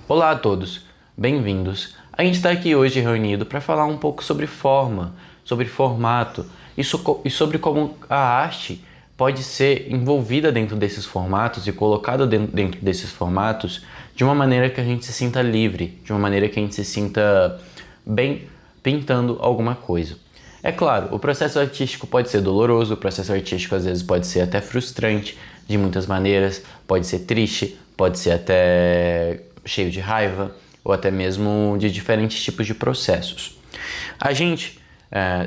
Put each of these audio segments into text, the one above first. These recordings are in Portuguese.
Olá a todos, bem-vindos. A gente está aqui hoje reunido para falar um pouco sobre forma, sobre formato e sobre como a arte pode ser envolvida dentro desses formatos e colocada dentro desses formatos de uma maneira que a gente se sinta livre, de uma maneira que a gente se sinta bem pintando alguma coisa. É claro, o processo artístico pode ser doloroso, o processo artístico às vezes pode ser até frustrante de muitas maneiras, pode ser triste, pode ser até cheio de raiva ou até mesmo de diferentes tipos de processos. A gente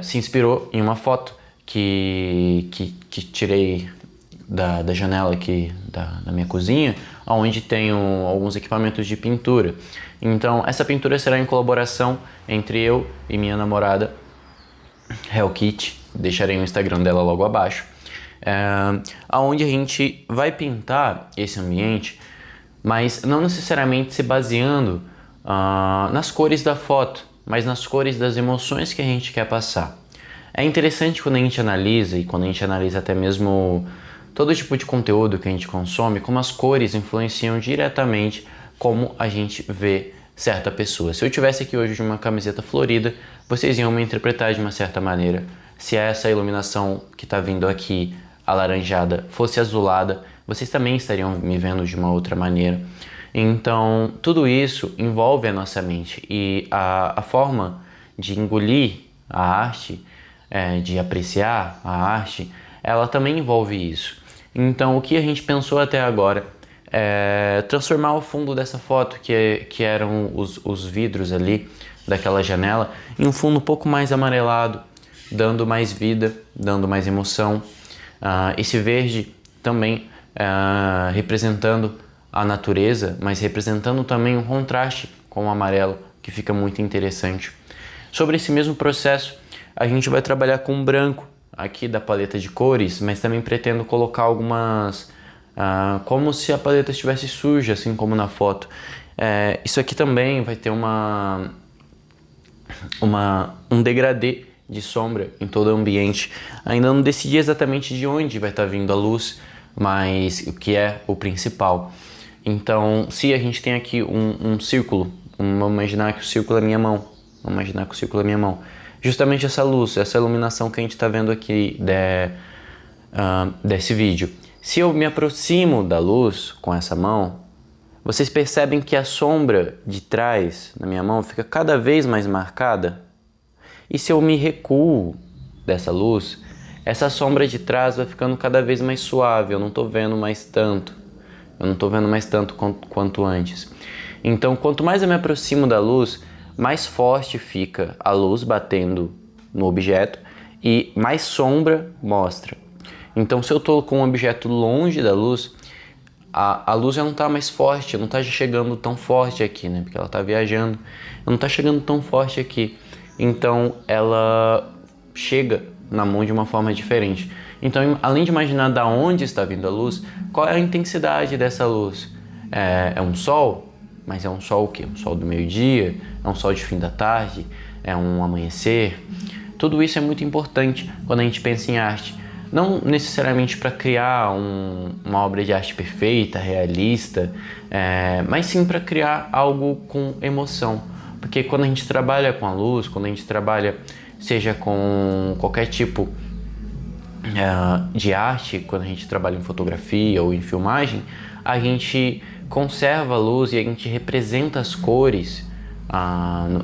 se inspirou em uma foto que tirei da janela aqui da minha cozinha, onde tenho alguns equipamentos de pintura. Então essa pintura será em colaboração entre eu e minha namorada Hell Kitty, deixarei o Instagram dela logo abaixo, onde a gente vai pintar esse ambiente, mas não necessariamente se baseando nas cores da foto, mas nas cores das emoções que a gente quer passar. É interessante quando a gente analisa, e quando a gente analisa até mesmo todo tipo de conteúdo que a gente consome, como as cores influenciam diretamente como a gente vê certa pessoa. Se eu tivesse aqui hoje de uma camiseta florida, vocês iam me interpretar de uma certa maneira. Se essa iluminação que está vindo aqui, alaranjada, fosse azulada, vocês também estariam me vendo de uma outra maneira. Então, tudo isso envolve a nossa mente e a forma de engolir a arte, de apreciar a arte, ela também envolve isso. Então, o que a gente pensou até agora transformar o fundo dessa foto, que eram os vidros ali daquela janela, em um fundo um pouco mais amarelado, dando mais vida, dando mais emoção. Esse verde também representando a natureza, mas representando também um contraste com o amarelo, que fica muito interessante. Sobre esse mesmo processo, a gente vai trabalhar com branco aqui da paleta de cores, mas também pretendo colocar algumas como se a paleta estivesse suja, assim como na foto. Isso aqui também vai ter um degradê de sombra em todo o ambiente. Ainda não decidi exatamente de onde vai estar vindo a luz, mas o que é o principal. Então, se a gente tem aqui um círculo, vamos imaginar que o círculo é minha mão. Justamente essa luz, essa iluminação que a gente está vendo aqui desse vídeo. Se eu me aproximo da luz com essa mão, vocês percebem que a sombra de trás na minha mão fica cada vez mais marcada? E se eu me recuo dessa luz, essa sombra de trás vai ficando cada vez mais suave, eu não estou vendo mais tanto. Quanto antes. Então, quanto mais eu me aproximo da luz, mais forte fica a luz batendo no objeto e mais sombra mostra. Então, se eu estou com um objeto longe da luz, a luz já não está mais forte, não está chegando tão forte aqui, né? Porque ela está viajando, não está chegando tão forte aqui. Então, ela chega na mão de uma forma diferente. Então, além de imaginar da onde está vindo a luz, qual é a intensidade dessa luz? É um sol? Mas é um sol o quê? Um sol do meio-dia? É um sol de fim da tarde? É um amanhecer? Tudo isso é muito importante quando a gente pensa em arte. Não necessariamente para criar uma obra de arte perfeita, realista, mas sim para criar algo com emoção. Porque quando a gente trabalha com a luz, quando a gente trabalha, seja com qualquer tipo de arte, quando a gente trabalha em fotografia ou em filmagem, a gente conserva a luz e a gente representa as cores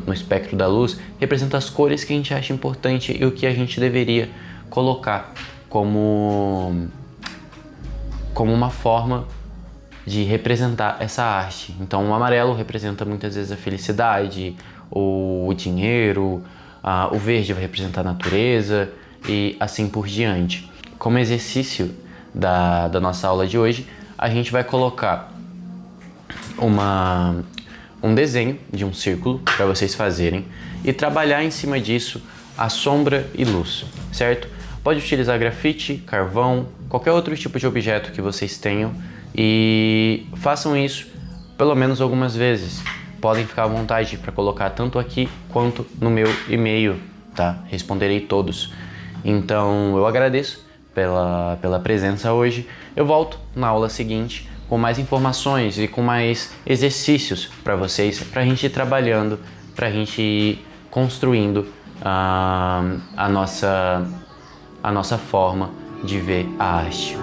no espectro da luz, representa as cores que a gente acha importante e o que a gente deveria colocar como uma forma de representar essa arte. Então o amarelo representa muitas vezes a felicidade, o dinheiro, o verde vai representar a natureza e assim por diante. Como exercício da nossa aula de hoje, a gente vai colocar um desenho de um círculo para vocês fazerem e trabalhar em cima disso a sombra e luz, certo? Pode utilizar grafite, carvão, qualquer outro tipo de objeto que vocês tenham e façam isso pelo menos algumas vezes. Podem ficar à vontade para colocar tanto aqui quanto no meu e-mail, tá? Responderei todos. Então eu agradeço pela presença hoje. Eu volto na aula seguinte com mais informações e com mais exercícios para vocês, para a gente ir trabalhando, para a gente ir construindo a nossa forma de ver a arte.